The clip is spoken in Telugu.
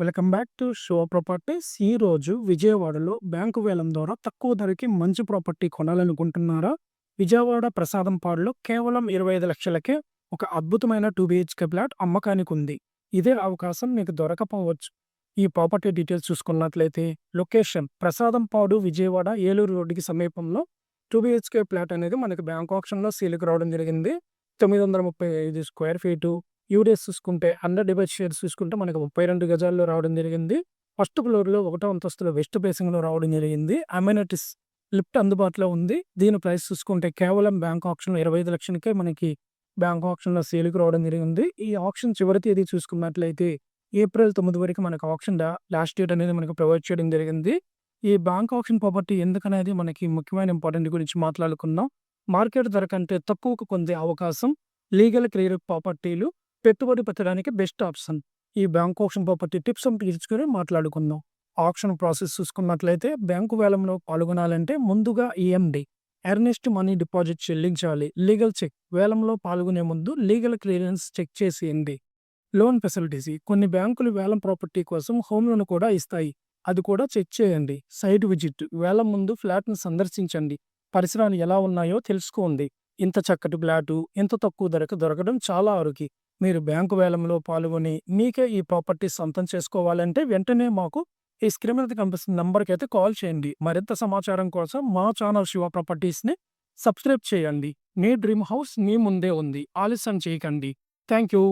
Welcome back to show properties. ఈరోజు విజయవాడలో బ్యాంకు వేలం ద్వారా తక్కువ ధరకి మంచి ప్రాపర్టీ కొనాలనుకుంటున్నారా? విజయవాడ ప్రసాదంపాడులో కేవలం 25 లక్షలకే ఒక అద్భుతమైన 2 బిహెచ్కే ఫ్లాట్ అమ్మకానికి ఉంది. ఇదే అవకాశం మీకు దొరకపోవచ్చు. ఈ ప్రాపర్టీ డీటెయిల్స్ చూసుకున్నట్లయితే లొకేషన్ ప్రసాదంపాడు విజయవాడ ఏలూరు రోడ్డుకి సమీపంలో 2 బిహెచ్కే ఫ్లాట్ అనేది మనకి బ్యాంక్ ఆప్షన్లో సేల్కి రావడం జరిగింది. 935 స్క్వేర్ ఫీటు. యూడిఎస్ చూసుకుంటే 100 షేర్స్ చూసుకుంటే మనకు 32 గజాల్లో రావడం జరిగింది. ఫస్ట్ ఫ్లోర్‌లో ఒకటో అంతస్తులో వెస్ట్ ఫేసింగ్‌లో రావడం జరిగింది. అమెనిటీస్ లిఫ్ట్ అందుబాటులో ఉంది. దీని ప్రైస్ చూసుకుంటే కేవలం బ్యాంక్ ఆప్షన్‌లో 25 లక్షలకే మనకి బ్యాంక్ ఆప్షన్‌లో సేల్‌కి రావడం జరిగింది. ఈ ఆప్షన్ చివరి తేదీ చూసుకున్నట్లయితే ఏప్రిల్ 9 వరకు మనకు ఆప్షన్ లాస్ట్ డేట్ అనేది మనకు ప్రొవైడ్ చేయడం జరిగింది. ఈ బ్యాంక్ ఆప్షన్ ప్రాపర్టీ ఎందుకనేది మనకి ముఖ్యమైన ఇంపార్టెంట్ గురించి మాట్లాడుకుందాం. మార్కెట్ ధర కంటే తక్కువకు పొందే అవకాశం, లీగల్ క్లియర్ ప్రాపర్టీలు పెట్టుబడి పెట్టడానికి బెస్ట్ ఆప్షన్. ఈ బ్యాంక్ ఆప్షన్ ప్రాపర్టీ టిప్స్ తీసుకొని మాట్లాడుకుందాం. ఆప్షన్ ప్రాసెస్ చూసుకున్నట్లయితే బ్యాంకు వేలంలో పాల్గొనాలంటే ముందుగా ఈఎండి ఎర్నెస్ట్ మనీ డిపాజిట్ చెల్లించాలి. లీగల్ చెక్ వేలంలో పాల్గొనే ముందు లీగల్ క్లియరెన్స్ చెక్ చేసేయండి. లోన్ ఫెసిలిటీస్ కొన్ని బ్యాంకులు వేలం ప్రాపర్టీ కోసం హోమ్ లోన్ కూడా ఇస్తాయి. అది కూడా చెక్ చేయండి. సైట్ విజిట్ వేలం ముందు ఫ్లాట్ను సందర్శించండి. పరిసరాలు ఎలా ఉన్నాయో తెలుసుకోండి. ఇంత చక్కటి ఫ్లాటు ఇంత తక్కువ ధరకు దొరకడం చాలా అరుకి. మీరు బ్యాంకు వేలంలో పాల్గొని మీకే ఈ ప్రాపర్టీ సొంతం చేసుకోవాలంటే వెంటనే మాకు ఈ స్క్రీన్ మీద కనిపిస్తున్న నంబర్కి అయితే కాల్ చేయండి. మరింత సమాచారం కోసం మా ఛానల్ శివ ప్రాపర్టీస్ని సబ్స్క్రైబ్ చేయండి. మీ డ్రీమ్ హౌస్ మీ ముందే ఉంది. ఆలస్యం చేయకండి. Thank you.